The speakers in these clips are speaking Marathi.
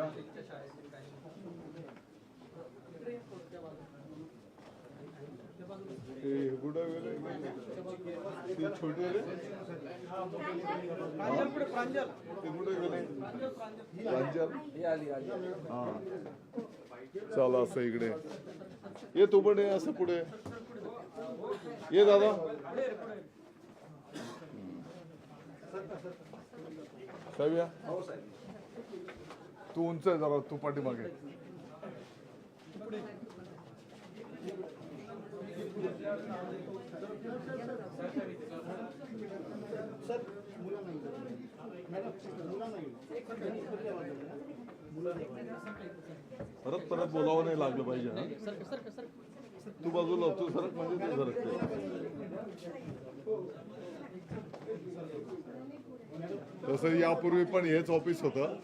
नाशिकच्या शाळेतील काही छोटे चला असं इकडे ये तू पण असं पुढे ये दादा साहेब तू उंच आहे जरा तू पाठीमागे परत परत बोलावं नाही लागलं पाहिजे ना तू बाजूला तू सरक म्हणजे तू सरकते तसं यापूर्वी पण हेच ऑफिस होतं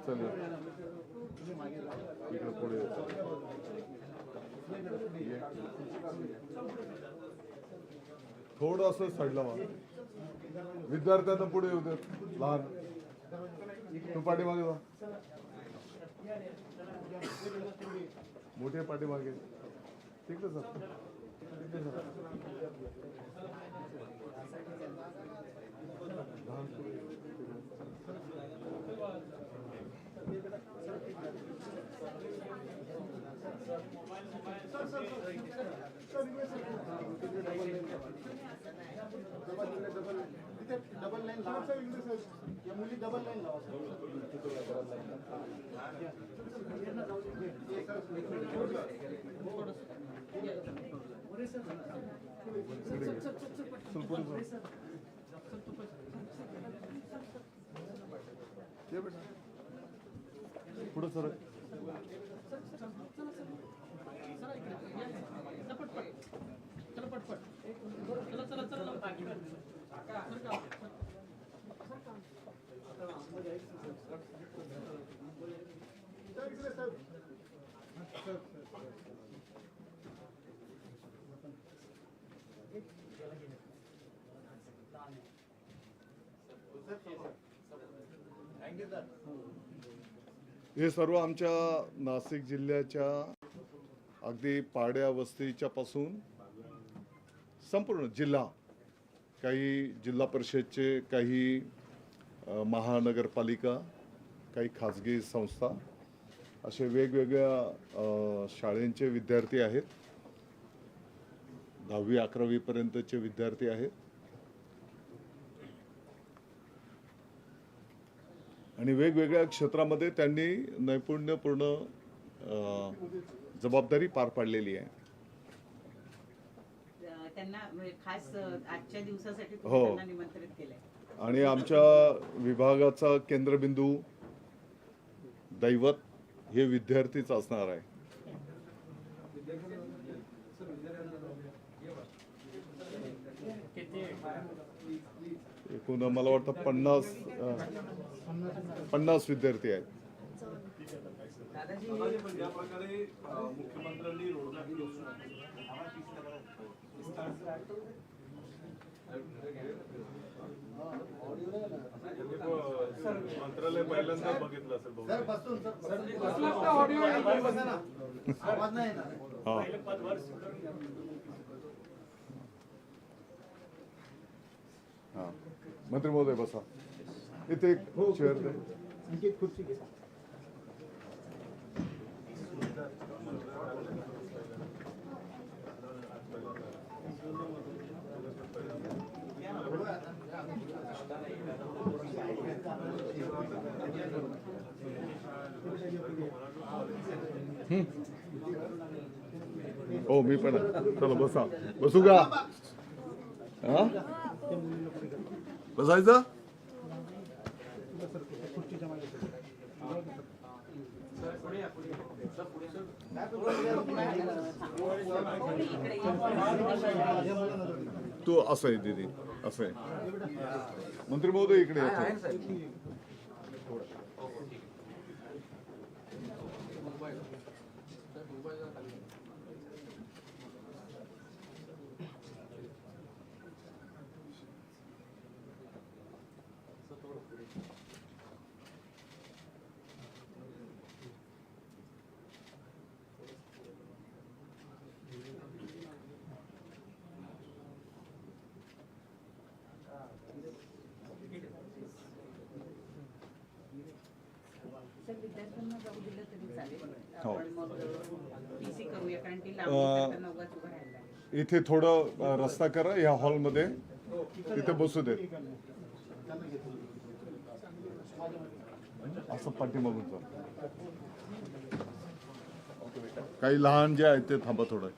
चल इकडे पुढे थोडंसं साईडला विद्यार्थ्यांना पुढे येऊ देत लहान तू पाठीमागे जा मोठे पाठीमागे ठीक आहे सर ठीक आहे सर डबल लाईन या मुली डबल लाईन लावा पुढे सर हे सर्व आमच्या नाशिक जिल्ह्याच्या अगदी पाड्या वस्तीच्या पासून संपूर्ण जिल्हा काही जिल्हा परिषदचे काही महानगरपालिका काही खाजगी संस्था असे वेगवेगळ्या शाळेंचे विद्यार्थी आहेत 10वी 11वी पर्यंतचे विद्यार्थी आहेत आणि वेगवेगळ्या क्षेत्रामध्ये त्यांनी नैपुण्यपूर्ण जबाबदारी पार पाडलेली आहे त्यांना खास आजच्या दिवसासाठी हो त्यांना निमंत्रित केलंय आणि आमच्या विभागाचा केंद्रबिंदू दैवत हे विद्यार्थीच असणार आहे एकूण मला वाटतं 50 विद्यार्थी आहेत मंत्रालय पहिल्यांदा बघितलं असेल मंत्री महोदय बसा इथे एक चेअर दे खुर्ची घे हो मी पण चला बसा बसू का बसायचं तू असं आहे दीदी असं आहे मंत्री महोदय इकडे चालेल हो. आपण मग टीसी करूया कारण ती लांबी करताना उगाच उभं राहायला लागेल. इथे थोडं रस्ता करा या हॉलमध्ये, तिथे बसू दे. असं पाठीमागून जा. काही लहान जे आहेत ते थांबा थोडं.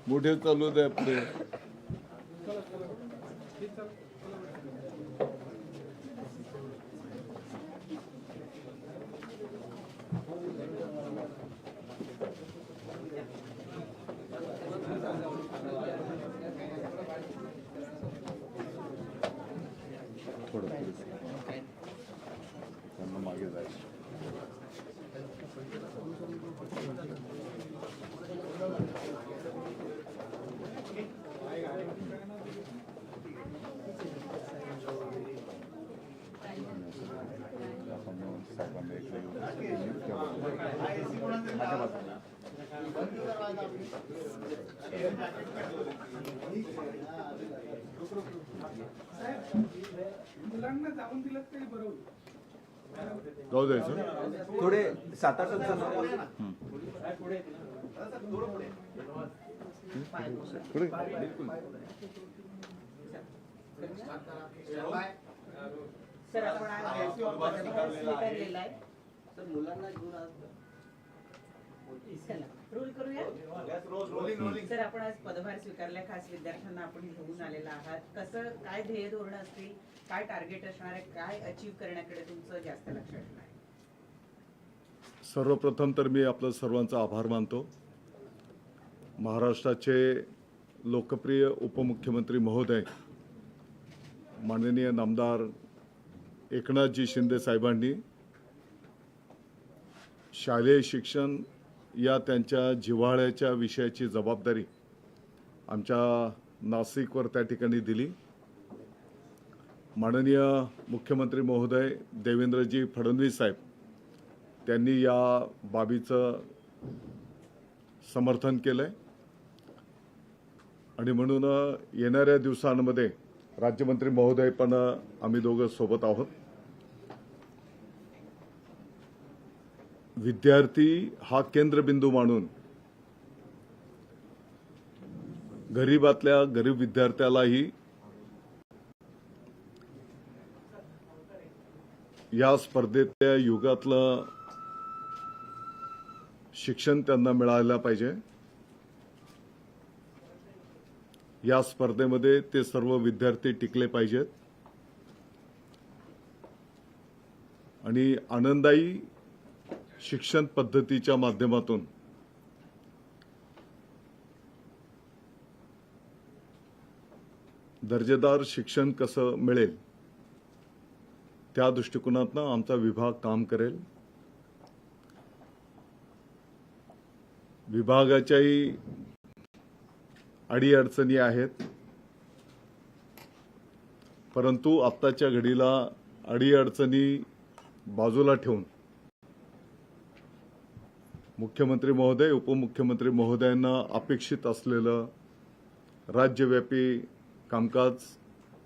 मोठे चालू दे आपले. थोडं त्यांना मागे जायचं. साहेबांना इकडे मुलांना जाऊन दिलं तरी बरं होईल. जाऊ द्यायचं. थोडे 7-8 पुढे सर आपण आज पदभार स्वीकारलेला आहे. तर मुलांना घेऊन आज चला रोल करूया. सर आपण आज पदभार स्वीकारलाय, खास विद्यार्थ्यांना आपण घेऊन आलेला आहात. कसं काय ध्येय धोरण असतील, काय टार्गेट असणार आहे, काय अचीव करण्याकडे तुमचं जास्त लक्ष असणार आहे? सर्वप्रथम तर मी आपलं सर्वांचा आभार मानतो. महाराष्ट्राचे लोकप्रिय उपमुख्यमंत्री महोदय माननीय नामदार एकनाथजी शिंदे साहेबांनी शालेय शिक्षण या त्यांच्या जिव्हाळ्याच्या विषयाची जबाबदारी आमच्या नाशिकवर त्या ठिकाणी दिली. माननीय मुख्यमंत्री महोदय देवेंद्रजी फडणवीस साहेब त्यांनी या बाबीचं समर्थन केलंय आणि म्हणून येणाऱ्या दिवसांमध्ये राज्यमंत्री महोदय पण आम्ही दोघं सोबत आहोत. विद्यार्थी हा केंद्रबिंदू मानून गरीबातल्या गरीब विद्यार्थ्यालाही या स्पर्धेतल्या युगातलं शिक्षण त्यांना मिळायला पाहिजे. या स्पर्धेमध्ये ते सर्व विद्यार्थी टिकले पाहिजेत आणि आनंदायी शिक्षण पद्धतीच्या माध्यमातून दर्जेदार शिक्षण कसं मिळेल त्या दृष्टिकोनातून आमचा विभाग काम करेल. विभागाच्याही अडीअडचणी आहेत, परंतु आत्ताच्या घडीला अडीअडचणी बाजूला ठेवून मुख्यमंत्री महोदय उपमुख्यमंत्री महोदयांना अपेक्षित असलेलं राज्यव्यापी कामकाज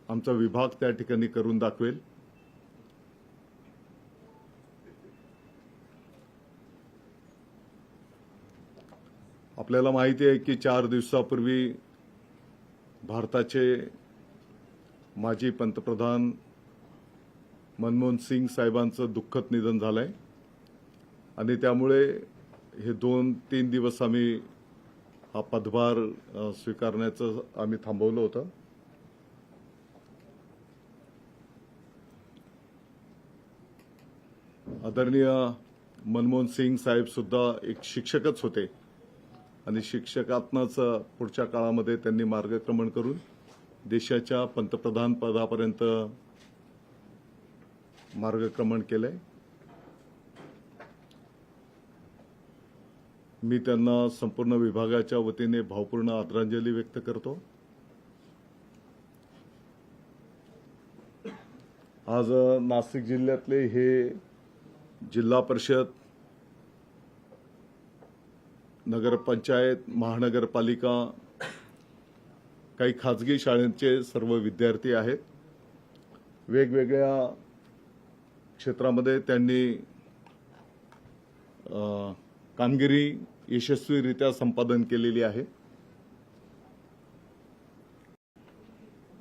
आमचा विभाग त्या ठिकाणी करून दाखवेल. आपल्याला माहिती आहे की 4 दिवसापूर्वी भारताचे माजी पंतप्रधान मनमोहन सिंग साहेबांचं दुःखद निधन झालंय आणि त्यामुळे हे 2-3 दिवस आम्ही हा पदभार स्वीकारण्याचं आम्ही थांबवलं होतं. आदरणीय मनमोहन सिंग साहेब सुद्धा एक शिक्षकच होते आणि शिक्षकातनंच पुढच्या काळामध्ये त्यांनी मार्गक्रमण करून देशाच्या पंतप्रधान पदापर्यंत मार्गक्रमण केलंय. मी त्यांना संपूर्ण विभागाच्या वतीने भावपूर्ण आदरांजली व्यक्त करतो. आज नाशिक जिल्ह्यातले हे जिल्हा परिषद, नगरपंचायत, महानगरपालिका काही खाजगी शाळांचे सर्व विद्यार्थी आहेत. वेगवेगळ्या क्षेत्रामध्ये त्यांनी कामगिरी यशस्वीरित्या संपादन केलेली आहे.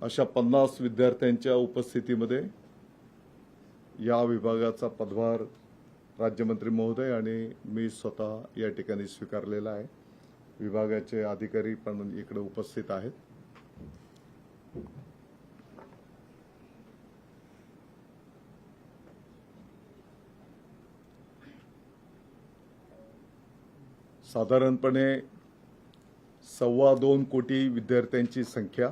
अशा 50 विद्यार्थ्यांच्या उपस्थितीमध्ये या विभागाचा पदभार राज्यमंत्री महोदय आणि मी स्वतः या ठिकाणी स्वीकारलेला आहे. विभागाचे अधिकारी पण इकडे उपस्थित आहेत. साधारणपणे 2.25 कोटी विद्यार्थ्यांची संख्या,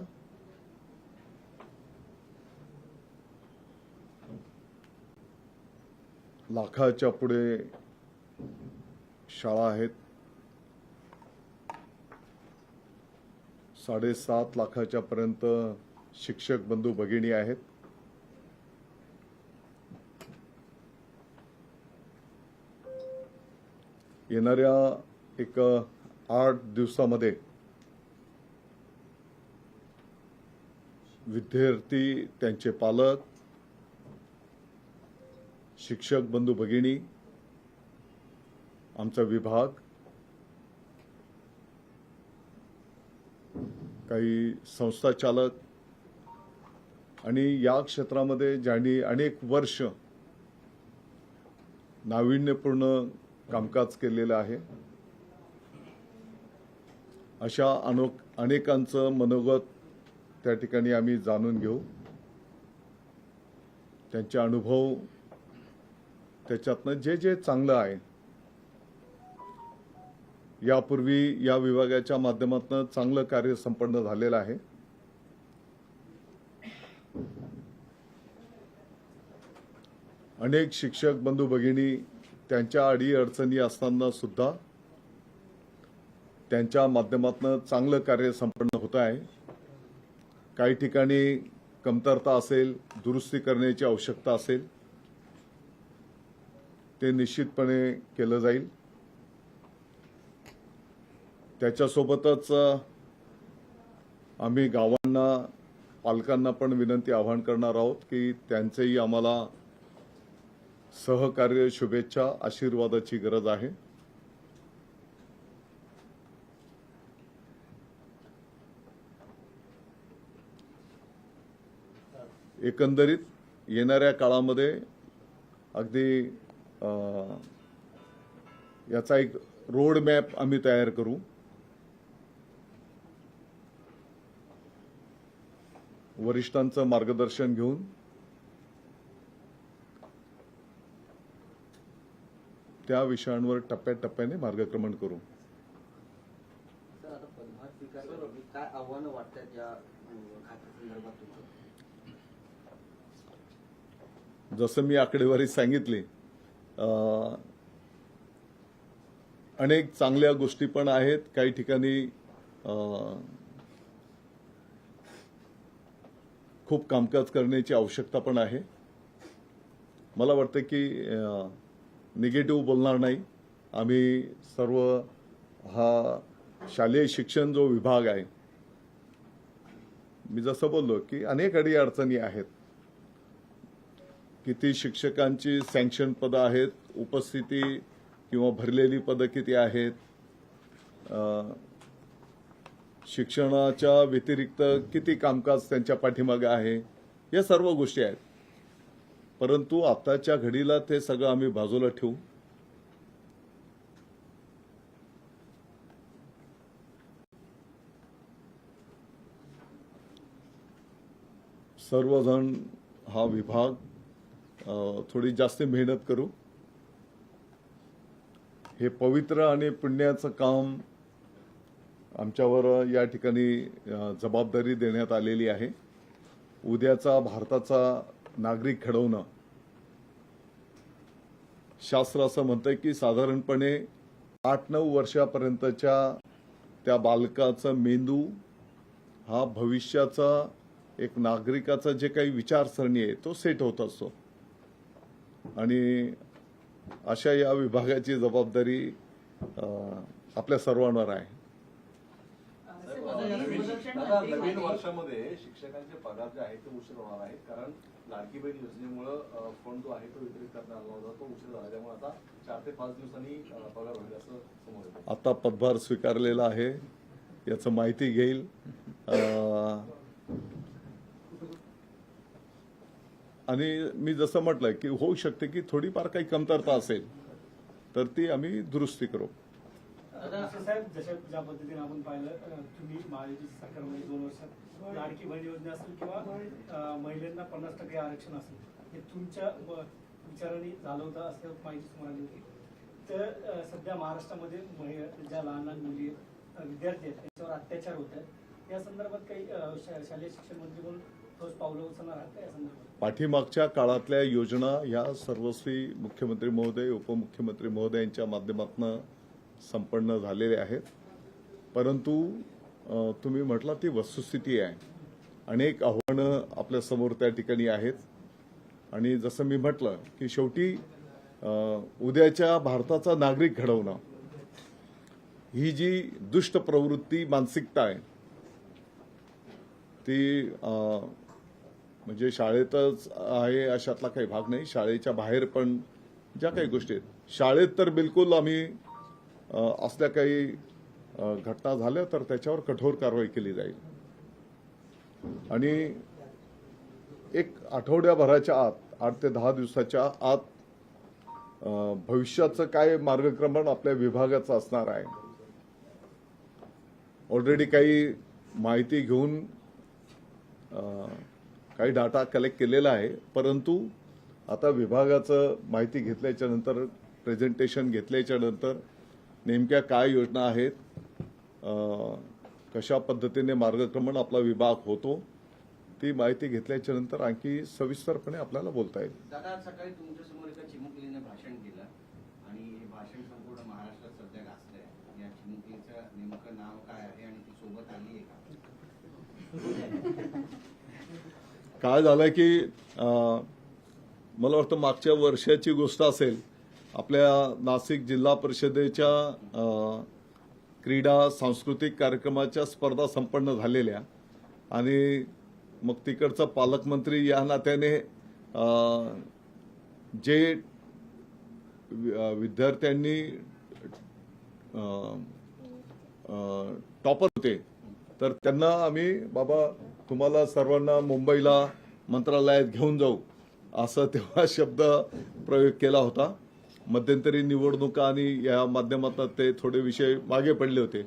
लाखाच्या पुढे शाळा आहेत, 7.5 लाखाच्या पर्यंत शिक्षक बंधू भगिनी आहेत. येणाऱ्या 8 दिवसामध्ये विद्यार्थी, त्यांचे पालक, शिक्षक बंधू भगिनी, आमचा विभाग, काही संस्था चालक आणि या क्षेत्रामध्ये ज्यांनी अनेक वर्ष नाविन्यपूर्ण कामकाज केलेलं आहे, अशा अनेकांचं मनोगत त्या ठिकाणी आम्ही जाणून घेऊ. त्यांचे अनुभव, त्याच्यातनं जे जे चांगलं आहे, यापूर्वी या विभागाच्या माध्यमातून चांगलं कार्य संपन्न झालेलं आहे. अनेक शिक्षक बंधू भगिनी त्यांच्या अडीअडचणी असताना सुद्धा त्यांच्या माध्यमातून चांगलं कार्य संपन्न होत आहे. काही ठिकाणी कमतरता असेल, दुरुस्ती करण्याची आवश्यकता असेल, ते निश्चितपणे केलं जाईल. त्याच्यासोबतच आम्ही गावांना, पालकांना पण विनंती, आवाहन करणार आहोत की त्यांचेही आम्हाला सहकार्य, शुभेच्छा, आशीर्वादाची गरज आहे. एकंदरीत येणाऱ्या काळामध्ये अगदी याचा एक रोड मॅप आम्ही तयार करू. वरिष्ठांचं मार्गदर्शन घेऊन त्या विषयांवर टप्प्याटप्प्याने मार्गक्रमण करू. सर, आता पदभार स्वीकारल्यावर काय आव्हानं वाटतात या खात्यासंदर्भात तुमचं? जसं मी आकडेवारी सांगितली, अनेक चांगल्या गोष्टी पण आहेत. काही ठिकाणी खूप कामकाज करण्याची आवश्यकता पण आहे. मला वाटतं की निगेटिव्ह बोलणार नाही. आम्ही सर्व हा शालेय शिक्षण जो विभाग आहे, मी जसं बोललो की अनेक अडीअडचणी आहेत. किती शिक्षकांची सँक्शन पदं आहेत, उपस्थिती किंवा भरलेली पदं किती आहेत, शिक्षणाच्या व्यतिरिक्त किती कामकाज त्यांच्या पाठीमागे आहे, या सर्व गोष्टी आहेत. परंतु आताच्या घडीला ते सगळं आम्ही बाजूला ठेवू. सर्वजण हा विभाग थोडी जास्त मेहनत करू. हे पवित्र आणि पुण्याचं काम आमच्यावर या ठिकाणी जबाबदारी देण्यात आलेली आहे. उद्याचा भारताचा नागरिक घडवणं, शास्त्र असं म्हणतंय की साधारणपणे 8-9 वर्षापर्यंतच्या त्या बालकाचा मेंदू हा भविष्याचा एक नागरिकाचा जे काही विचारसरणी आहे तो सेट होत असतो. आणि अशा या विभागाची जबाबदारी आपल्या सर्वांवर आहे. शिक्षण दादा, मंत्री नवीन माझे- वर्षामध्ये शिक्षकांचे पगार जे आहेत ते उशीर होणार आहेत, कारण लाडकी बहीण योजनेमुळे फंड जो आहे तो वितरित करण्यात आला होता, तो उशीर झाला. त्यामुळे आता 4 ते 5 दिवसांनी पगार होईल असं समोर येतं. आता पदभार स्वीकारलेला आहे, याचं माहिती घेईल. आणि मी जसं म्हटलं की होऊ शकते की थोडीफार काही कमतरता असेल तर ती आम्ही दुरुस्ती करू. साहेब, जशा ज्या पद्धतीने आपण पाहिलं, तुम्ही महायुती सरकारमध्ये 2 वर्षात लाडकी बहीण योजना असेल किंवा महिलांना 50% आरक्षण असेल, हे तुमच्या विचाराने झालं होतं असं माहिती समोर आली होती. तर सध्या महाराष्ट्रामध्ये ज्या लहान लहान मुली विद्यार्थी आहेत त्यांच्यावर अत्याचार होत आहेत, या संदर्भात काही शालेय शिक्षण मंत्री म्हणून ठोस पावलं उचलणार आहात का या संदर्भात? पाठीमागच्या काळातल्या योजना ह्या सर्वस्वी मुख्यमंत्री महोदय, उपमुख्यमंत्री महोदयांच्या माध्यमातून संपन्न झालेले आहेत. परंतु तुम्ही म्हटलं ती वस्तुस्थिती आहे. अनेक आव्हानं आपल्या समोर त्या ठिकाणी आहेत. आणि जसं मी म्हटलं की शेवटी उद्याच्या भारताचा नागरिक घडवणं ही जी दुष्ट प्रवृत्ती, मानसिकता आहे ती म्हणजे शाळेतच आहे अशातला काही भाग नाही. शाळेच्या बाहेर पण ज्या काही गोष्टी आहेत, शाळेत तर बिलकुल आम्ही असल्या काही घटना झाल्या तर त्याच्यावर कठोर कारवाई केली जाईल. आणि एक आठवड्याभराच्या आत, 8 ते 10 दिवसाच्या आत भविष्याचं काय मार्गक्रमण आपल्या विभागाचं असणार आहे. ऑलरेडी काही माहिती घेऊन काही डाटा कलेक्ट केलेला आहे. परंतु आता विभागाचं माहिती घेतल्याच्या नंतर, प्रेझेंटेशन घेतल्याच्या नंतर नेमक्या काय योजना आहेत, कशा पद्धतीने मार्गक्रमण आपला विभाग होतो, ती माहिती घेतल्याच्या नंतर आणखी सविस्तरपणे आपल्याला बोलता येईल. दादा, आज सकाळी तुमच्या समोर एका चिमुकलीने भाषण केलं आणि हे भाषण संपूर्ण महाराष्ट्रात सध्या गाजलंय. या चिमुकलीचं नेमकं नाव काय आहे आणि ती सोबत आली आहे का? काय झालंय की मला वाटतं मागच्या वर्षाची गोष्ट असेल, आपल्या नाशिक जिल्हा परिषदेच्या क्रीडा सांस्कृतिक कार्यक्रमाच्या स्पर्धा संपन्न झालेल्या आणि मग तिकडचा पालकमंत्री या नात्याने जे विद्यार्थ्यांनी टॉपर होते तर त्यांना आम्ही बाबा तुम्हाला सर्वांना मुंबईला मंत्रालयात घेऊन जाऊ असं तेव्हा शब्द प्रयोग केला होता. मध्यंतरी निवडणुका आणि या माध्यमातून ते थोडे विषय मागे पडले होते.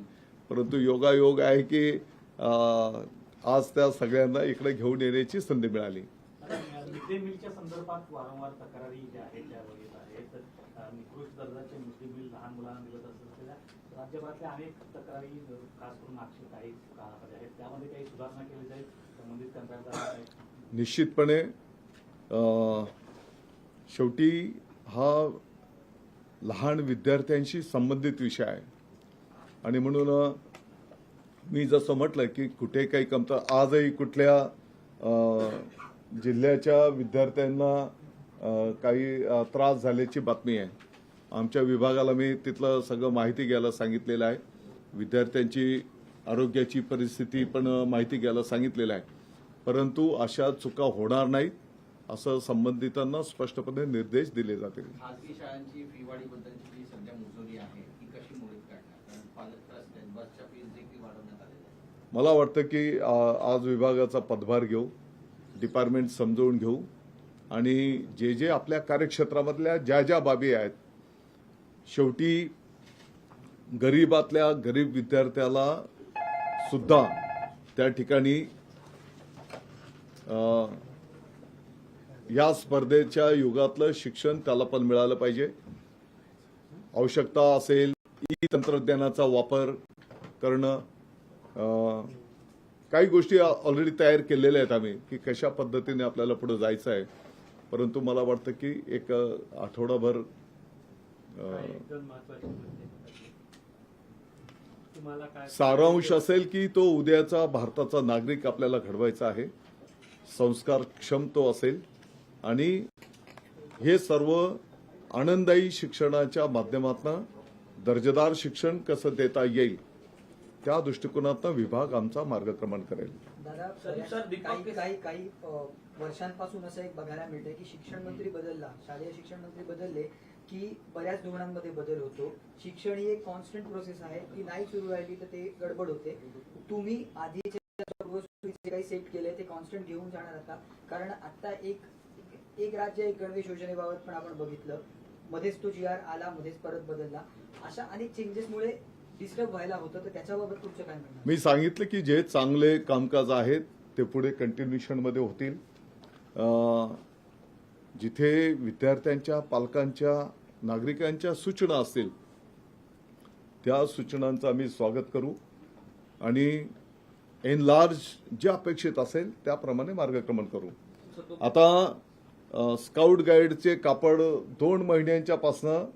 परंतु योगायोग आहे की आज त्या सगळ्यांना इकडे घेऊन येण्याची संधी मिळाली. मिड डे मीलच्या संदर्भात वारंवार तक्रारी ज्या आहेत त्या बघित आहेत. तर निकृष्ट दर्जाचे मिड डे मील लहान मुलांना मिळत असलेल्या राज्यभरातल्या अनेक तक्रारी, खास करून मागच्या काही काळामध्ये आहेत, त्यामध्ये काही सुधारणा केली जाईल संबंधित कंत्राटदार? निश्चितपणे शेवटी हा लहान विद्यार्थ्यांशी संबंधित विषय आहे आणि म्हणून मी जसं म्हटलं की कुठे काही आजही कुठल्या जिल्ह्याच्या विद्यार्थ्यांना काही त्रास झाल्याची बातमी आहे. आमच्या विभागाला मी तिथलं सगळं माहिती घ्यायला सांगितलेलं आहे. विद्यार्थ्यांची आरोग्याची परिस्थिती पण माहिती घ्यायला सांगितलेलं आहे. परंतु अशा चुका होणार नाहीत असं संबंधितांना स्पष्टपणे निर्देश दिले जातील. खासगी शाळांची फीवाढीबद्दलची जी सध्या मुजोरी आहे ती कशी मोडीत काढणार? कारण पालक त्रास आहेत, बसच्या फीज देखील वाढवण्यात आलेल्या आहेत. मला वाटतं की आज विभागाचा पदभार घेऊ, डिपार्टमेंट समजवून घेऊ आणि जे आपल्या कार्यक्षेत्रामधल्या ज्या बाबी आहेत, शेवटी गरीबातल्या गरीब विद्यार्थ्याला सुद्धा त्या ठिकाणी या स्पर्धेच्या युगातलं शिक्षण त्याला पण मिळालं पाहिजे. आवश्यकता असेल ई तंत्रज्ञानाचा वापर करणं, काही गोष्टी ऑलरेडी तयार केलेल्या आहेत आम्ही की कशा पद्धतीने आपल्याला पुढे जायचं आहे. परंतु मला वाटतं की एक आठवडाभर सारांश असेल की तो उद्याचा भारताचा नागरिक आपल्याला घडवायचा आहे. संस्कारक्षम तो असेल आणि हे सर्व आनंददायी शिक्षणाच्या माध्यमातून दर्जेदार शिक्षण कसं देता येईल त्या दृष्टिकोनातून विभाग आमचा मार्गक्रमण करेल. दादा काही वर्षांपासून असं एक बघायला मिळतंय की शिक्षण मंत्री बदलला, शालेय शिक्षण मंत्री बदलले की बऱ्याच धोरणांमध्ये बदल होतो. शिक्षण ही एक कॉन्स्टंट प्रोसेस आहे, ती नाही सुरू राहिली तर ते गडबड होते. तुम्ही आधीचे काही सेट केले ते कॉन्स्टंट घेऊन जाणार आता, कारण आता एक राज्य एक गणवेश योजनेबाबत पण आपण बघितलं, मध्येच तो GR आला, मध्येच परत बदलला, अशा अनेक चेंजेसमुळे डिस्टर्ब व्हायला होतं. तर त्याच्याबाबत तुमचं काय म्हणणं? मी सांगितलं की जे चांगले कामकाज आहेत ते पुढे कंटिन्युएशनमध्ये होतील. जिथे विद्यार्थ्यांच्या, पालकांच्या, नागरिकांच्या सूचना असतील त्या सूचनांचं आम्ही स्वागत करू आणि एन लार्ज जे अपेक्षित असेल त्याप्रमाणे मार्गक्रमण करू. आता स्काउट गाईडचे कापड 2 महिन्यांच्या पासनं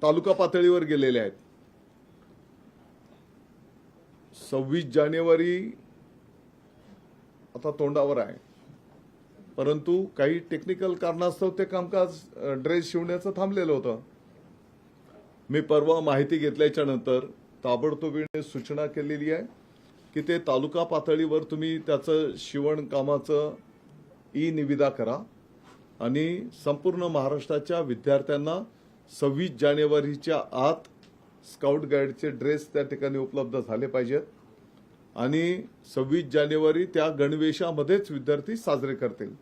तालुका पातळीवर गेलेले आहेत. 26 जानेवारी आता तोंडावर आहे, परंतु काही टेक्निकल कारणास्तव ते कामकाज ड्रेस शिवण्याचं थांबलेलं होतं. मी परवा माहिती घेतल्याच्या नंतर ताबडतोबीने सूचना केलेली आहे की ते तालुका पातळीवर तुम्ही त्याचं शिवणकामाचं निविदा करा आणि संपूर्ण महाराष्ट्राच्या विद्यार्थ्यांना 26 जानेवारीच्या आत स्काउट गाईडचे ड्रेस त्या ठिकाणी उपलब्ध झाले पाहिजेत आणि 26 जानेवारी त्या गणवेशामध्येच विद्यार्थी साजरे करतील.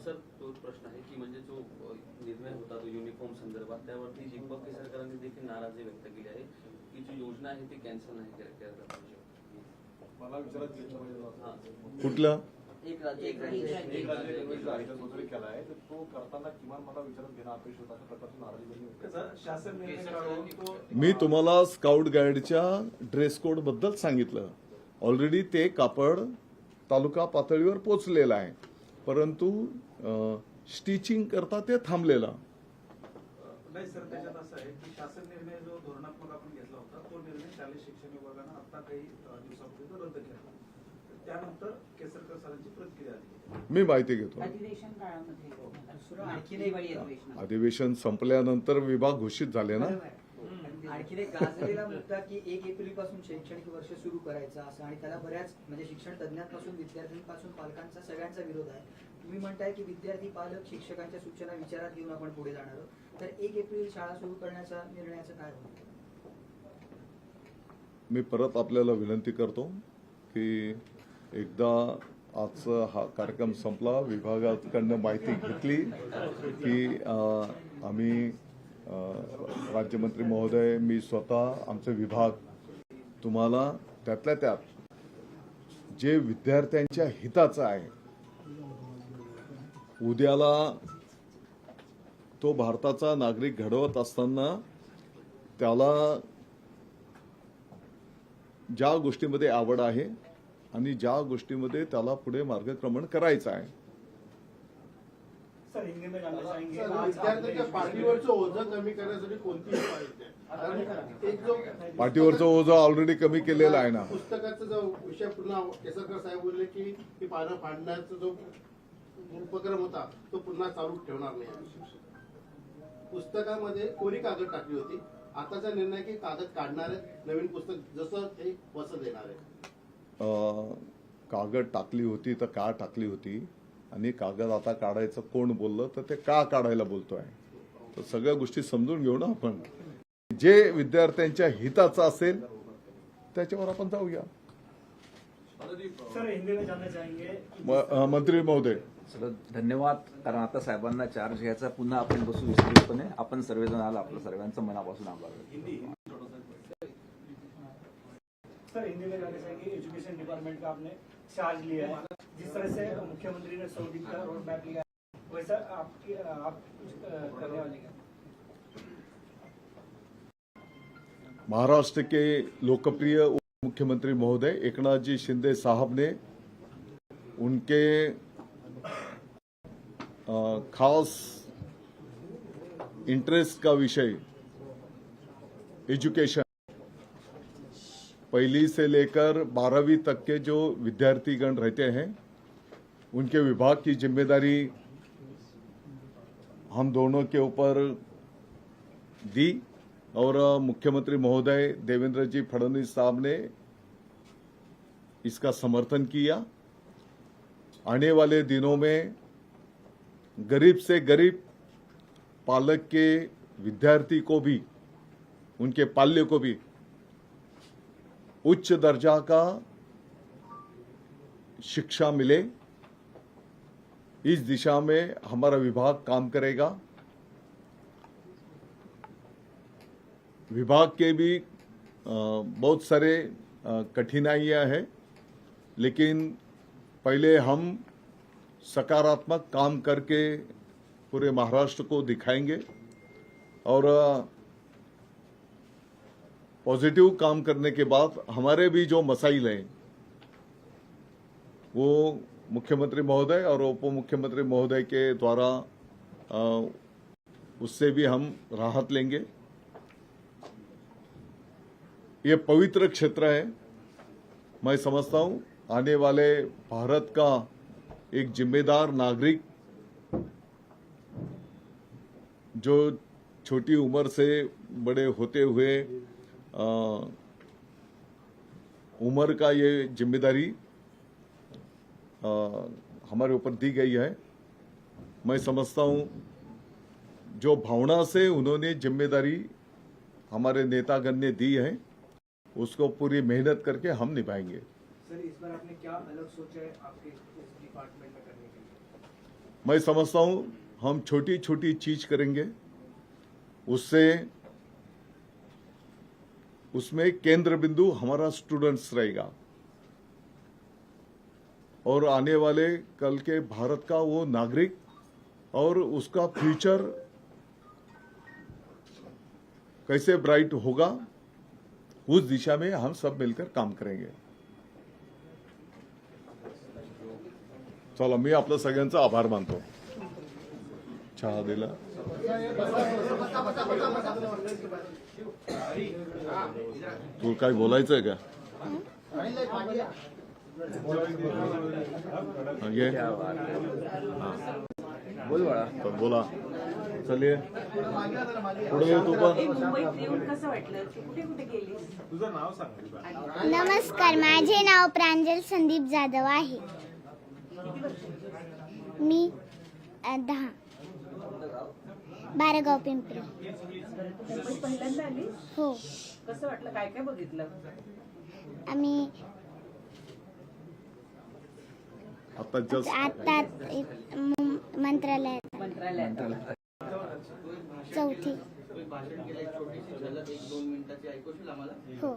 सर, तो प्रश्न आहे की म्हणजे जो निर्णय होता तो युनिफॉर्म संदर्भात, त्यावरती जिग्बा केसरकरांनी देखील नाराजी व्यक्त केली आहे की जी योजना आहे ती कॅन्सल नाही करता पाहिजे. मला विचारात घेतलं पाहिजे कुठलं एक राज्य एक राज्य गणवेश आयोजन वगैरे केला आहे, तर तो करताना किमान मला विचारात घेणं अपेक्षित होतं. अशा प्रकारची नाराजी शासन निर्णय काढून तो मी तुम्हाला स्काउट गाईडच्या ड्रेस कोड बद्दल सांगितलं. ऑलरेडी ते कापड तालुका पातळीवर पोचलेलं आहे, परंतु स्टिचिंग करता ते थांबलेलं. नाही सर, त्याच्यात असं आहे की शासन निर्णय जो धोरणात्मक आपण घेतला होता तो निर्णय शालेय शिक्षण विभागानं आता काही दिवसापूर्वी तो रद्द केला. त्यानंतर केसरकर सरांची प्रतिक्रिया आली. मी माहिती घेतो. अधिवेशन काळामध्ये आणखीन एक अधिवेशन अधिवेशन संपल्यानंतर विभाग घोषित झाले ना. आणखीन एक गाजलेला मुद्दा की 1 एप्रिल पासून शैक्षणिक वर्ष सुरू करायचं असं, आणि त्याला बऱ्याच म्हणजे शिक्षण तज्ञांपासून, विद्यार्थ्यांपासून, पालकांचा सगळ्यांचा विरोध आहे. तुम्ही म्हणताय की विद्यार्थी, पालक, शिक्षकांच्या सूचना विचारात घेऊन आपण पुढे जाणार आहोत, तर 1 एप्रिल शाळा सुरू करण्याचा निर्णयाचं काय होतं? मी परत आपल्याला विनंती करतो की एकदा आजचा हा कार्यक्रम संपला, विभागाकडनं माहिती घेतली की आम्ही राज्यमंत्री महोदय, मी स्वतः, आमचे विभाग तुम्हाला त्यातल्या त्यात जे विद्यार्थ्यांच्या हिताचं आहे, उद्याला तो भारताचा नागरिक घडवत असताना त्याला ज्या गोष्टीमध्ये आवड आहे आणि ज्या गोष्टीमध्ये त्याला पुढे मार्गक्रमण करायचं आहे. सर, हिंदी में जानना चाहेंगे सर, आज विद्यार्थ्यांच्या आपने- पाठीवरचं ओझं कमी करण्यासाठी कोणती उपाय आहेत? कारण एक जो पाठीवरचं ओझं ऑलरेडी कमी केलेलं आहे ना. पुस्तकाचा जो विषय पुन्हा केसरकर साहेब बोलले की ही पानं फाडण्याचा जो उपक्रम होता तो पुन्हा चालू ठेवणार नाही. पुस्तकामध्ये कोरी कागद टाकली होती, आताचा निर्णय की कागद काढणारे नवीन पुस्तक जसं ते वसं देणार आहे. कागद टाकली होती तर का टाकली होती आणि कागद आता काढायचं कोण बोललं तर ते का काढायला बोलतोय, तर सगळ्या गोष्टी समजून घेऊ ना आपण. जे विद्यार्थ्यांच्या हिताचं असेल त्याच्यावर आपण जाऊया. सर, हिंदी में जानना चाहेंगे मंत्री महोदय, सर धन्यवाद. कारण आता साहेबांना चार्ज घ्यायचा, पुन्हा आपण बसू विस्तृतपणे. आपण सर्वजण आला, आपलं सर्वांचं मनापासून आभार. सर, हिंदी में जानना चाहेंगे, एजुकेशन डिपार्टमेंट का आपने चार्ज लिया है, जिस तरह से मुख्यमंत्री ने 100 दिन का रोड मैप लिया है, वैसा आप कुछ करने वाले हैं? महाराष्ट्र के लोकप्रिय उप मुख्यमंत्री महोदय एकनाथ जी शिंदे साहब ने उनके खास इंटरेस्ट का विषय एजुकेशन, 1ली से लेकर 12वीं तक के जो विद्यार्थीगण रहते हैं उनके विभाग की जिम्मेदारी हम दोनों के ऊपर दी और मुख्यमंत्री महोदय देवेंद्र जी फडणवीस साहब ने इसका समर्थन किया। आने वाले दिनों में गरीब से गरीब पालक के विद्यार्थी को भी, उनके पाल्य को भी उच्च दर्जा का शिक्षा मिले, इस दिशा में हमारा विभाग काम करेगा। विभाग के भी बहुत सारे कठिनाइयां हैं, लेकिन पहले हम सकारात्मक काम करके पूरे महाराष्ट्र को दिखाएंगे और पॉजिटिव काम करने के बाद हमारे भी जो मसाइल हैं वो मुख्यमंत्री महोदय और उप मुख्यमंत्री महोदय के द्वारा उससे भी हम राहत लेंगे। ये पवित्र क्षेत्र है। मैं समझता हूं आने वाले भारत का एक जिम्मेदार नागरिक जो छोटी उम्र से बड़े होते हुए उम्र का ये जिम्मेदारी हमारे ऊपर दी गई है। मैं समझता हूं जो भावना से उन्होंने जिम्मेदारी हमारे नेतागण ने दी है, उसको पूरी मेहनत करके हम निभाएंगे। सर, इस बार आपने क्या अलग सोचा है आपके इस डिपार्टमेंट में करने के लिए? मैं समझता हूं हम छोटी छोटी चीज करेंगे, उससे उसमें केंद्र बिंदु हमारा स्टूडेंट्स रहेगा और आने वाले कल के भारत का वो नागरिक और उसका फ्यूचर कैसे ब्राइट होगा, उस दिशा में हम सब मिलकर काम करेंगे। चला, मी आपलं सगळ्यांचा आभार मानतो। चहा दिला। तू काय बोलायचंय का? ये बोल बाळा. तर बोला. चलिए पुढे ये तू पण. मुंबईत येऊन कसं वाटलं? कुठे कुठे गेलीस? तुझं नाव सांग. नमस्कार, माझे नाव प्रांजल संदीप जाधव आहे. मी 10 बारगाव पिंपरी. मुंबईत पहिल्यांदा आलीस? हो, कसं वाटलं? काय काय बघितलं? आम्ही आता जस्ट आता मंत्रालयात मंत्रालयात. चौथी. भाषण केलं, छोटीशी झलक 1-2 मिनिटाची ऐकूशील आम्हाला? हो.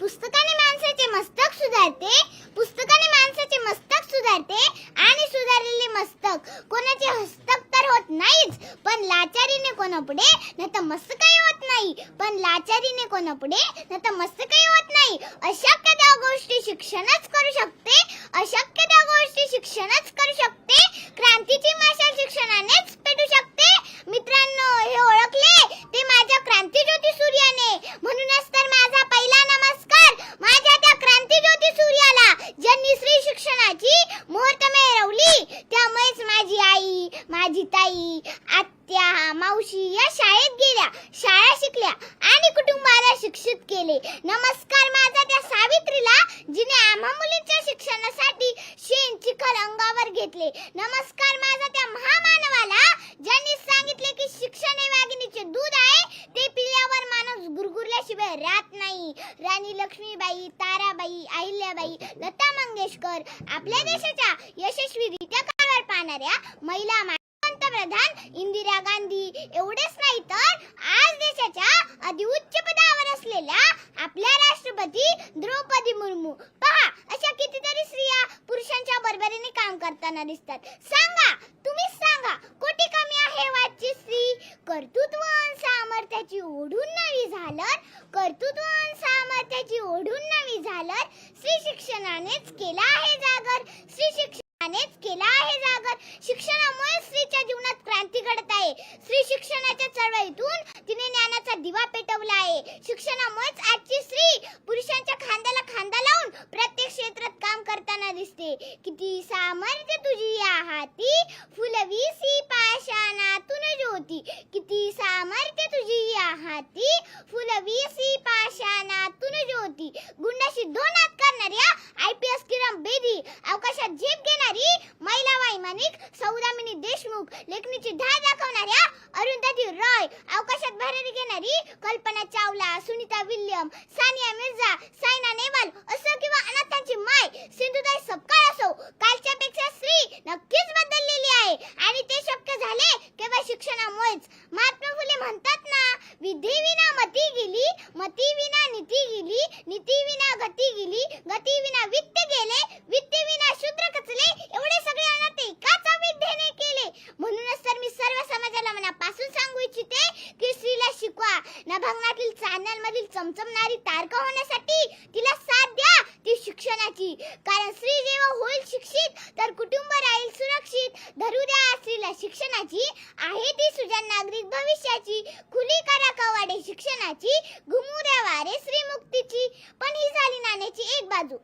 पुस्तकाने माणसाचे मस्तक सुधारते, पुस्तकाने माणसाचे मस्तक सुधारते आणि सुधारलेले मस्तक कोणाचे हस्तक तर होत नाहीच, पण लाचारीने कोणापुढे न तर मस्तकही होत नाही, पण लाचारीने कोणापुढे न तर मस्तकही होत नाही. अशक्य त्या गोष्टी शिक्षणच करू शकते, अशक्य त्या गोष्टी शिक्षणच करू शकते. क्रांतीची मशाल शिक्षणानेच पेटू शकते. मित्रांनो, हे ओळखले ते माझ्या क्रांतीज्योती सूर्याने, म्हणूनच तर माझा पहिला नमस्कार माझ्या त्या क्रांतीज्योती सूर्याला, ज्यांनी स्त्री शिक्षणाची मुहूर्त मिळवली. त्यामुळेच माझी आई, माझी ताई, आत्या, मावशी या शाळेत गेल्या, शाळा शिकल्या आणि कुटुंबाला शिक्षित केले. नमस्कार माझा त्या सावित्रीला, जिने आम्हा मुलींच्या शिक्षणासाठी शेण चिखल अंगावर घेतले. नमस्कार माझा त्या महामानवाला, ज्यांनी सांगितले की शिक्षण हे वाघिणीचे दूध आहे, ते पिल्यावर माणूस गुरगुरल्याशिवाय राहत नाही. राणी लक्ष्मीबाई, ताराबाई, अहिल्याबाई, लता मंगेशकर, आपल्या देशाच्या यशस्वीरित्या कारभार पाहणाऱ्या महिला पंतप्रधान इंदिरा गांधी एवढेच नाही तर आज देशाच्या अधिउच्च पदावर असलेल्या आपल्या राष्ट्रपती द्रौपदी मुर्मू, पहा अशा कितीतरी स्त्रिया पुरुषांच्या बरोबरीने काम करताना दिसतात. सांगा, तुम्हीच सांगा, कोटी कमी आहे वाची स्त्री? कर्तृत्व सामर्थ्याची ओढून नवी झालर, कर्तृत्व सामर्थ्याची ओढून नवी झालर स्त्री शिक्षणानेच केला आहे जागर, स्त्री शिक्षणानेच केला आहे जागर. शिक्षणामुळे स्त्रीच्या जीवनात क्रांती घडत आहे. स्त्री शिक्षणाच्या चळवळीतून तिने ज्ञानाचा दिवा पेटवला आहे. शिक्षणामुळेच आजची स्त्री पुरुषांच्या खांद्याला खांदा लावून प्रत्येक क्षेत्रात काम करताना दिसते. किती सामर्थ्य तुझी या हाती, फुलवीसी पाषाणातून ज्योती. किती सामर्थ्य तुझी या हाती, फुलवीसी पाषाणातून ज्योती. गुंडाशी दोन हात करणाऱ्या IPS किरण बेदी, अवकाशात झेप घेणारी महिला वैमानिक सौदामिनी देशमुख, लेखणीची ढाल दाखवणाऱ्या अरुंधती रॉय, अवकाशात भरारी घेणारी कल्पना चावला, सुनीता विल्यम, सानिया मिर्झा, सायना नेहवाल असो किंवा अनाथांची माय सिंधुताई सपकाळ असो, कालच्यापेक्षा स्त्री नक्कीच बदललेली आहे आणि ते शक्य झाले केवळ शिक्षणामुळेच. महात्मा फुले म्हणतात ना, विधी विना मती गेली, मती विना नीती गेली, नीती विना गती गेली, गती विना वित्त गेले, वित्त विना शूद्र कचले, एवढे सगळे अनर्थ एकाच विद्येने केले. म्हणूनच तर मी सर्व समाजाला मनापासून सांगू इच्छिते की स्त्रीला शिकवा. नभंगातील चॅनलमधील चमचमणारी तारका होण्यासाठी तिला साथ द्या ती शिक्षणाची. कारण स्त्री जेव्हा होईल शिक्षित तर कुटुंब राहील सुरक्षित. धरू द्या स्त्रीला शिक्षणाची, आहे ती सुजाण नागरिक भविष्याची. खुली करा कवाडे शिक्षणाची, घुमू द्या वारे स्त्री मुक्तीची. पण ही झाली नाण्याची एक बाजू.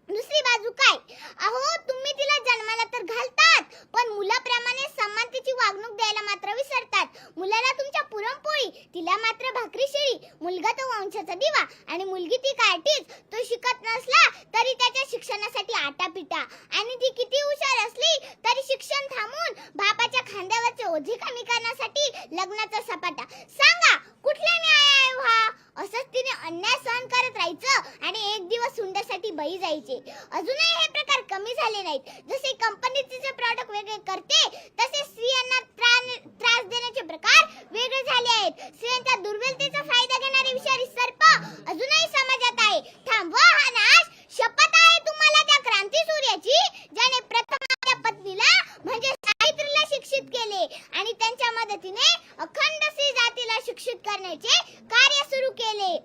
दुसरी बाजू काय? अहो, तुम्ही तिला जन्माला तर घालतात पण मुलाप्रमाणे समानतेची वागणूक द्यायला मात्र विसरतात. मुलाला तुमच्या पुरणपोळी, तिला मात्र भाकरी शिळी. मुलगा तो वंशाचा दिवा आणि मुलगी ती काठीच. तो शिकत नसला तरी त्याच्या शिक्षणासाठी आटापिटा आणि ती किती हुशार असली तरी शिक्षण थांबून बापाच्या खांद्यावरचे ओझे कमी करण्यासाठी लग्नाचा सपाटा. सांगा कुठला न्याय आहे हा? असंच तिने अन्याय सहन करत राहायचं आणि एक दिवस हुंड्यासाठी बळी जायचे. अजूनही हे प्रकार कमी झाले नाहीत. जसे कंपनी तिचे प्रॉडक्ट वेगळे करते तसे स्त्रियांना त्रास देण्याचे प्रकार वेगळे झाले आहेत. स्त्रियांच्या दुर्बलतेचा फायदा घेणारे विषारी सर्प अजूनही समाजात आहे. थांबवा हा नाश. शपथ आहे तुम्हाला त्या क्रांती सूर्याची, ज्याने प्रथम आपल्या पत्नीला म्हणजे सावित्रीला शिक्षित केले आणि त्यांच्या मदतीने अखंड स्त्री जातीला शिक्षित करण्याचे कार्य सुरू केले.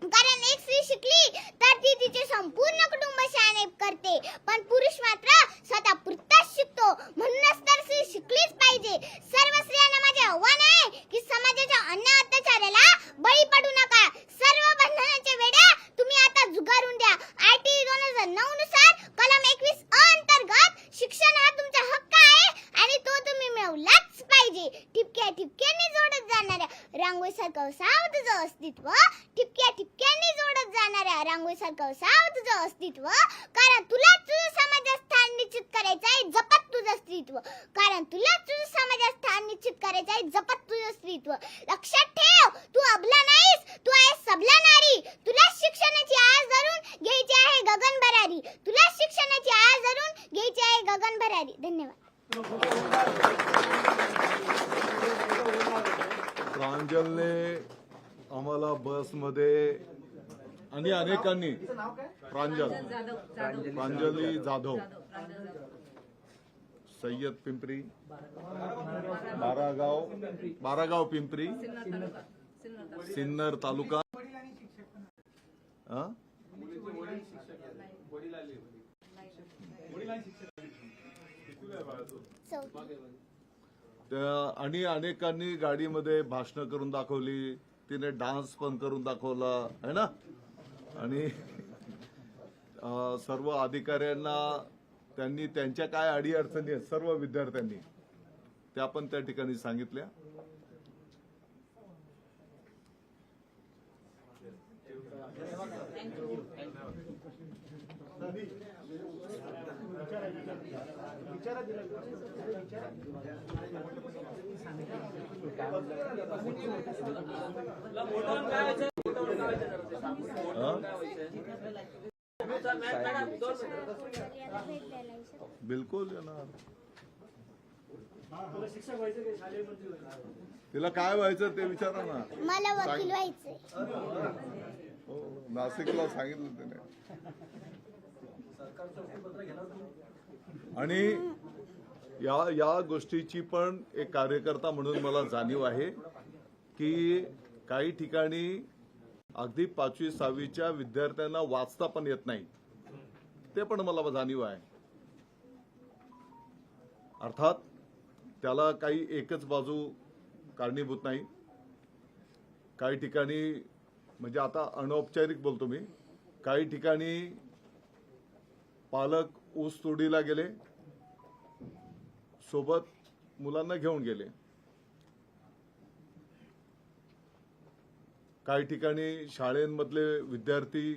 कारण एक स्त्री शिकली तर ती तिचे संपूर्ण कुटुंब शाणे करते, पण पुरुष मात्र स्वतः पुरताच शिकतो. म्हणूनच तर स्त्री शिकलीच पाहिजे. सर्व स्त्रियांना माझे आव्हान आहे की समाजाच्या अन्याय अत्याचाराला बळी पडू नका. सर्व बंधनांच्या वेड्या तुम्ही आता झुगारून द्या. ITE 2009 नुसार कलम 21 अंतर्गत शिक्षण हा तुमचा हक्क आहे आणि तो तुम्ही मिळवलाच पाहिजे. ठिपक्या ठिपक्यांनी जोडत जाणाऱ्या रांगोळीसारखं असावं तुझं अस्तित्व. ठिपक्या ठिपक्यांनी जोडत जाणाऱ्या रांगोळीसारखं असावं तुझं अस्तित्व. कारण तुलाच तुझं समाजात स्थान निश्चित करायचं आहे, जपत तुझं स्त्रीत्व. कारण तुलाच तुझं समाजात स्थान निश्चित करायचं आहे, जपत तुझं स्त्रीत्व. लक्षात ठेव, तू अबला नाहीस, तू आहेस सबला नारी. तुला शिक्षणाची आस धरून घ्यायची आहे गगन भरारी. तुला शिक्षणाची आस धरून घ्यायची आहे गगन भरारी. धन्यवाद. प्रांजलने आम्हाला बसमध्ये आणि अनेकांनी प्रांजली जाधव, सय्यद पिंपरी, बारागाव पिंपरी, सिन्नर तालुका. आणि अनेकांनी गाडीमध्ये भाषण करून दाखवली. तिने डान्स पण करून दाखवला है ना. आणि सर्व अधिकाऱ्यांना त्यांनी त्यांच्या काय अडीअडचणी आहेत सर्व विद्यार्थ्यांनी त्या पण त्या ठिकाणी सांगितल्या. बिलकुल येणार. तिला काय व्हायचं ते विचारा ना. मला वकील व्हायचंय. हो, नाशिकला सांगितलं त्याने. आणि या गोष्टीची पण एक कार्यकर्ता म्हणून मला जाणीव आहे की काही ठिकाणी अगदी 5वी 6वीच्या विद्यार्थ्यांना वाचता पण येत नाही. ते पण मला जाणीव आहे. अर्थात त्याला काही एकच बाजू कारणीभूत नाही. काही ठिकाणी म्हणजे आता अनौपचारिक बोलतो मी, काही ठिकाणी पालक ऊस तोडीला गेले, सोबत मुलांना घेऊन गेले. काही ठिकाणी शाळेंमधले विद्यार्थी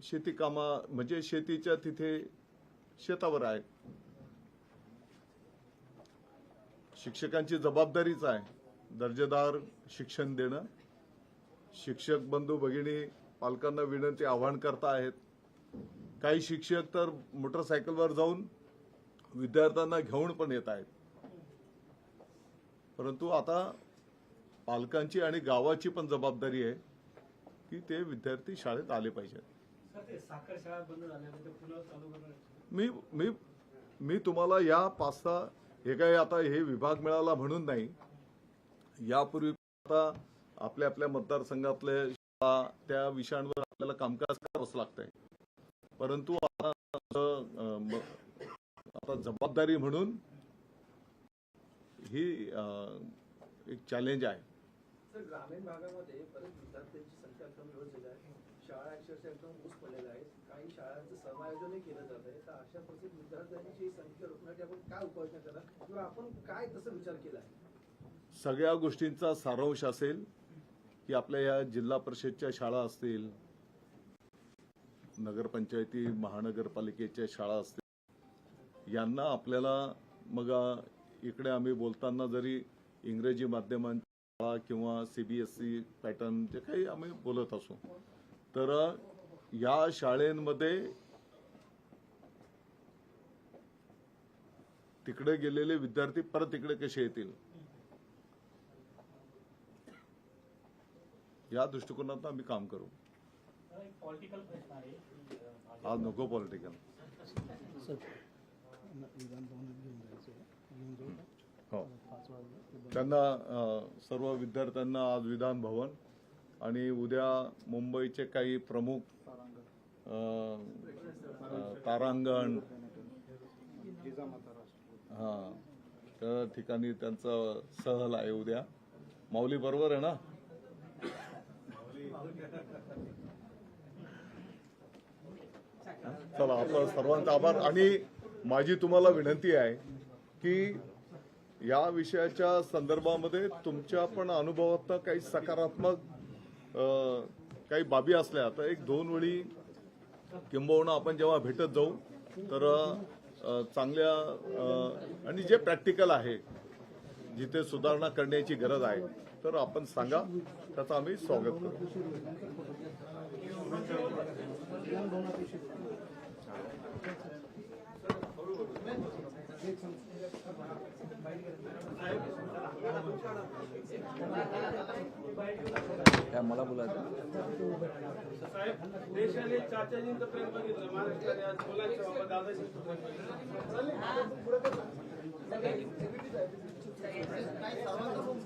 शेती कामा म्हणजे शेतीच्या तिथे शेतावर आहेत. शिक्षकांची जबाबदारीच आहे दर्जेदार शिक्षण देणं. शिक्षक बंधू भगिनी पालकांना विनंती आवाहन करता आहेत. काही शिक्षक तर मोटरसायकलवर जाऊन विद्यार्थ्यांना घेऊन पण येत आहेत. परंतु आता पालकांची आणि गावाची पण जबाबदारी आहे की ते विद्यार्थी शाळेत आले पाहिजेत. साखर शाळा बंद झाल्या पुन्हा चालू करणार. मी तुम्हाला या 5-6 हे काय आता हे विभाग मिळाला म्हणून नाही, यापूर्वी आता आपल्या आपल्या मतदारसंघातल्या शाळा त्या विषयांवर आपल्याला कामकाज करावंच लागतंय. परंतु आता जबाबदारी म्हणून ही एक चॅलेंज आहे. ग्रामीण भागामध्ये बरेच विद्यार्थ्यांची संख्या कमी होत गेली आहे. शाळा अक्षरशः एकदम ऊस पडलेल्या आहेत. काही शाळांचं समायोजनही केलं जात आहे. तर अशा परिस्थितीत विद्यार्थ्यांची संख्या रोखण्यासाठी आपण काय उपाययोजना करा किंवा आपण काय तसं विचार केला आहे? सगळ्या गोष्टींचा सारांश असेल की आपल्या या जिल्हा परिषदच्या शाळा असतील, नगरपंचायती महानगरपालिकेच्या शाळा असतील, यांना आपल्याला मग इकडे आम्ही बोलताना जरी इंग्रजी माध्यमांच्या शाळा किंवा CBSE पॅटर्न जे काही आम्ही बोलत असू, तर या शाळेंमध्ये तिकडे गेलेले विद्यार्थी परत इकडे कसे येतील या दृष्टिकोनातून आम्ही काम करू. पॉलिटिकल प्रश्न आहे. आज नको पॉलिटिकल. हो, त्यांना सर्व विद्यार्थ्यांना आज विधान भवन आणि उद्या मुंबईचे काही प्रमुख तारांगण त्या ठिकाणी त्यांचा सहल आहे उद्या. माऊली बरोबर आहे ना? चला, आपला सर्वांचा आभार. आणि माझी तुम्हाला विनंती आहे की या विषयाच्या संदर्भामध्ये तुमच्या पण अनुभवात काही सकारात्मक काही बाबी असल्या तर 1-2 वेळी किंबहुना आपण जेव्हा भेटत जाऊ तर चांगल्या आणि जे प्रॅक्टिकल आहे, जिथे सुधारणा करण्याची गरज आहे, तर आपण सांगा, त्याचं आम्ही स्वागत करू. काय मला बोलायचं? देशाने चाचाजींचं प्रेम बघितलं, महाराष्ट्राने आज मुलांच्या बाबत दादाजी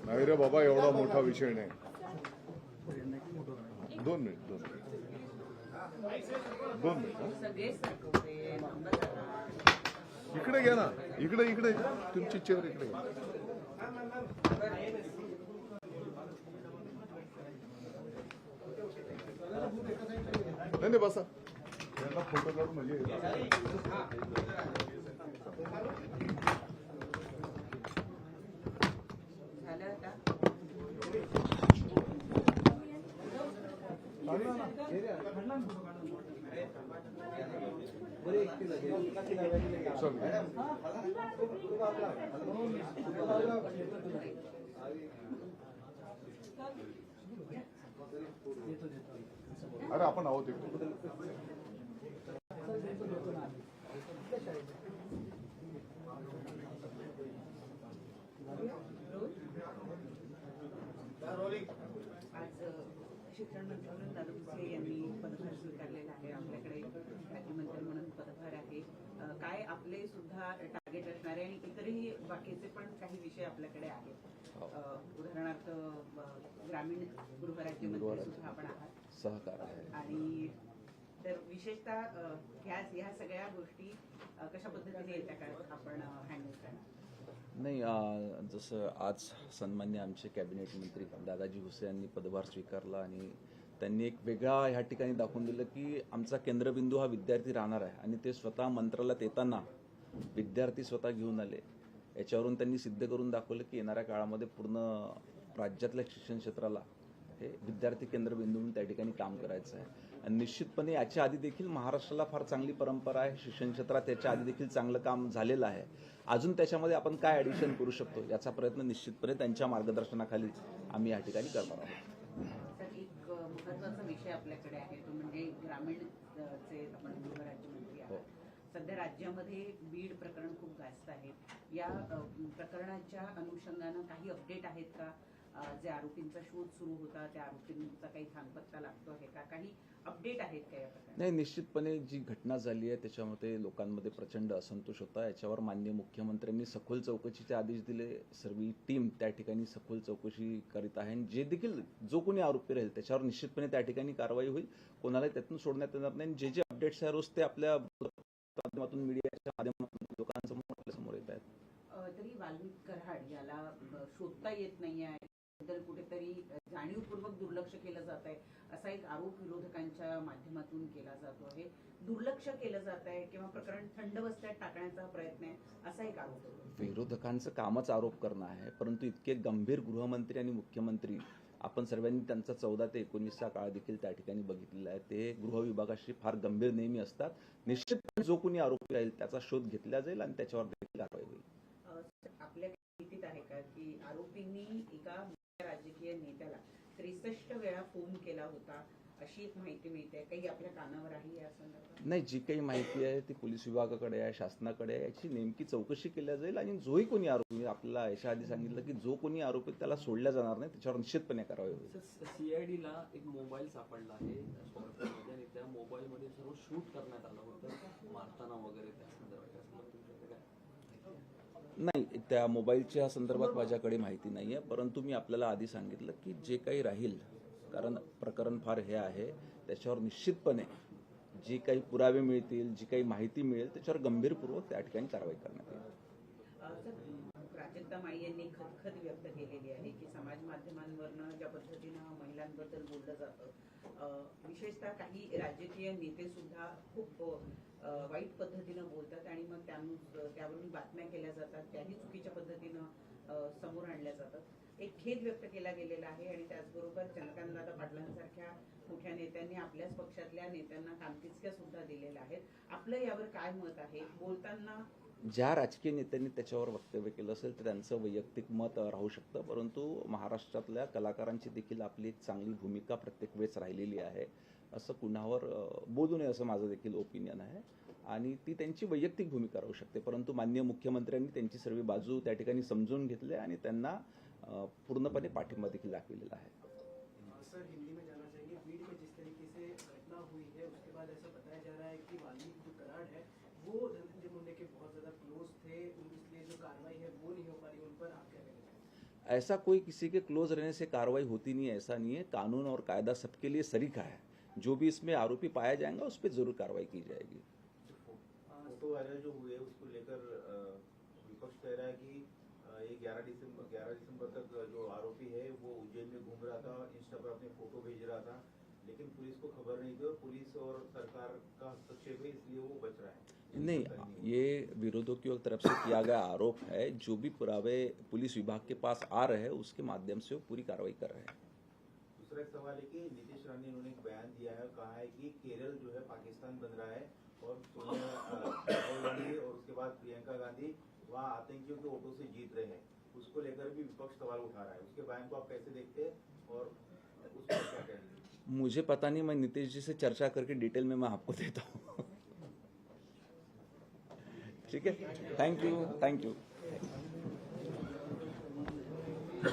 नाही रे बाबा, एवढा मोठा विषय नाही. 2 मिनिट. इकडे घ्या ना, इकडे तुमची चेअर इकडे घ्या. नाही बसा, यांना फोटो काढून म्हणजे अरे आपण आहोत इकडे. शिक्षण मंत्री म्हणून दादा भुसे यांनी पदभार स्वीकारलेला आहे. आपल्याकडे राज्यमंत्री म्हणून पदभार आहे. काय आपले सुद्धा टार्गेट असणारे आणि इतरही बाकीचे पण काही विषय आपल्याकडे आहेत. उदाहरणार्थ ग्रामीण गृहराज्यमंत्री सुद्धा आपण आहात, सहकार आहे. आणि तर विशेषतः ह्या सगळ्या गोष्टी कशा पद्धतीने येत्या काळात आपण हँडल करणार? नाही, जसं आज सन्मान्य आमचे कॅबिनेट मंत्री दादाजी भुसे यांनी पदभार स्वीकारला आणि त्यांनी एक वेगळा ह्या ठिकाणी दाखवून दिलं की आमचा केंद्रबिंदू हा विद्यार्थी राहणार आहे आणि ते स्वतः मंत्रालयात येताना विद्यार्थी स्वतः घेऊन आले. याच्यावरून त्यांनी सिद्ध करून दाखवलं की येणाऱ्या काळामध्ये पूर्ण राज्यातल्या शिक्षण क्षेत्राला हे विद्यार्थी केंद्रबिंदू म्हणून त्या ठिकाणी काम करायचं आहे. आणि निश्चितपणे याच्या आधी देखील महाराष्ट्राला फार चांगली परंपरा आहे शिक्षण क्षेत्रात. याच्या आधी देखील चांगलं काम झालेलं आहे. अजून त्याच्यामध्ये आपण काय ॲडिशन करू शकतो याचा प्रयत्न निश्चितपणे त्यांच्या मार्गदर्शनाखाली आम्ही या ठिकाणी करणार आहोत. तर एक महत्त्वाचा विषय आपल्याकडे आहे तो म्हणजे ग्रामीण चे आपण गृहराज्यमंत्री आहात. सध्या राज्यामध्ये बीड प्रकरण खूप गाजत आहे. या प्रकरणाच्या अनुषंगानं काही अपडेट आहेत का? जे आरोपींचा शोध सुरू होता त्या आरोपींचा काही थांगपत्ता लागतो आहे का? काही अपडेट आहेत का या प्रकरणात? नाही, निश्चितपणे जी घटना झाली आहे त्याच्यामध्ये लोकांमध्ये प्रचंड असंतोष होता. याच्यावर माननीय मुख्यमंत्र्यांनी सखोल चौकशीचे आदेश दिले. सर्व टीम त्या ठिकाणी सखोल चौकशी करीत आहे आणि जे देखील जो कोणी आरोपी राहील त्याच्यावर निश्चितपणे त्या ठिकाणी कारवाई होईल. कोणालाही त्यातून सोडण्यात येणार नाही. जे अपडेट्स आहे रोज ते आपल्या माध्यमातून मीडियाच्या माध्यमातून लोकांसमोर येत आहेत. तरी वाल्मिक कराड याला शोधता येत नाहीये, कुठेतरी जाणीवपूर्वक दुर्लक्ष केलं जात आहे असा एक आरोप विरोधकांच्या माध्यमातून केला जातो आहे. दुर्लक्ष केलं जात आहे किंवा प्रकरण थंड बसत्यात टाकण्याचा प्रयत्न आहे असा एक आरोप होतो. विरोधकांचं कामच आरोप करणं आहे, परंतु इतके गंभीर गृहमंत्री आणि मुख्यमंत्री आपण सर्वांनी त्यांचा 14 ते 19चा काळ देखील त्या ठिकाणी बघितलेला आहे. ते गृह विभागाशी फार गंभीर नेहमी असतात. निश्चितपणे जो कोणी आरोपी राहील त्याचा शोध घेतला जाईल आणि त्याच्यावर देखील कारवाई होईल. आपल्या माहितीत आहे का की आरोपींनी एका राजकीय नेत्याला 63 वेळा फोन केला होता अशी एक माहिती मिळते? काही आपल्या कानावर आहे या संदर्भात? नाही, जी काही माहिती आहे ती पोलीस विभागाकडे आहे, शासनाकडे आहे. याची नेमकी चौकशी केली जाईल आणि जोही कोणी आरोपी, आपल्याला याच्या आधी सांगितलं की जो कोणी आरोपी त्याला सोडल्या जाणार नाही, त्याच्यावर निश्चितपणे कारवाई होईल. सीआयडीला एक मोबाईल सापडला आहे स्कॉर्पिओमध्ये आणि त्या मोबाईलमध्ये सर्व शूट करण्यात आलं होतं मारताना वगैरे. त्या संदर्भात नाही, त्या मोबाईलच्या संदर्भात माझ्याकडे माहिती नाही आहे, परंतु मी आपल्याला आधी सांगितलं की जे काही राहील, कारण प्रकरण फार हे आहे, त्याच्यावर निश्चितपणे जी काही पुरावे मिळतील, जी काही माहिती मिळेल त्याच्यावर गंभीरपूर्वक त्या ठिकाणी कारवाई करण्यात येईल. प्राजक्ता माळी यांनी खदखद व्यक्त केलेली आहे की समाज माध्यमांवरनं ज्या पद्धतीनं महिलांबद्दल बोललं जातं, विशेषतः काही राजकीय नेते सुद्धा खूप वाईट पद्धतीनं बोलतात आणि मग त्यावरून बातम्या केल्या जातात, त्याही चुकीच्या पद्धतीनं समोर आणल्या जातात. एक खेद व्यक्त केला गेलेला आहे आणि त्याचबरोबर चंद्रकांतदादा पाटलांसारख्या मोठ्या नेत्यांनी आपल्याच पक्षातल्या नेत्यांना कामकिचक्या सुद्धा दिलेल्या आहेत. आपलं यावर काय मत आहे? बोलताना ज्या राजकीय नेत्यांनी त्याच्यावर वक्तव्य केलं असेल तर त्यांचं वैयक्तिक मत राहू शकतं, परंतु महाराष्ट्रातल्या कलाकारांची देखील आपली एक चांगली भूमिका प्रत्येक वेळेस राहिलेली आहे. असं कुणावर बोलू नये असं माझं देखील ओपिनियन आहे आणि ती त्यांची वैयक्तिक भूमिका राहू शकते. परंतु माननीय मुख्यमंत्र्यांनी त्यांची सर्व बाजू त्या ठिकाणी समजून घेतली आणि त्यांना पूर्णपणे पाठिंबा देखील दाखविलेला आहे. सर, हिंदी में जाना चाहेंगे, बीड में जिस तरीके से घटना हुई है उसके बाद ऐसा बताया जा रहा है कि वाल्मीकि जो कराड़ है वो धनंजय मुंडे के बहुत ज्यादा क्लोज थे, इसलिए जो कार्रवाई है वो नहीं हो पा रही. उन पर आप क्या कहेंगे? ऐसा कोई किसी के क्लोज रहने से कार्रवाई होती नहीं है, ऐसा नहीं है. कानून और कायदा सबके लिए सरीखा है. जो भी इसमें आरोपी पाया जाएगा उस पर जरूर कार्रवाई की जाएगी. फोटो वायरल जो हुए उसको लेकर विपक्ष कह रहा है कि ये 11 दिसंबर तक जो आरोपी है वो उज्जैन में घूम रहा था, इंस्टा पर अपने फोटो भेज रहा था, लेकिन पुलिस को खबर नहीं थी और पुलिस और सरकार का हस्तक्षेप है इसलिए वो बच रहा है. नहीं, ये विरोधियों की तरफ से किया गया आरोप है. जो भी पुरावे पुलिस विभाग के पास आ रहे हैं उसके माध्यम से वो पूरी कार्रवाई कर रहे हैं. दूसरा एक सवाल है कि नीतीश रानी ने एक बयान दिया है, कहा है कि केरल जो है पाकिस्तान बन रहा है और सोनिया गांधी और उसके बाद प्रियंका गांधी वहाँ आतंकियों के वोटों से जीत रहे हैं. उसको लेकर भी विपक्ष सवाल उठा रहा है. उसके बयान को आप कैसे देखते हैं और उसको क्या कहेंगे? मुझे पता नहीं, मैं नीतीश जी से चर्चा करके डिटेल में मैं आपको देता हूँ. ठीक है, थैंक यू.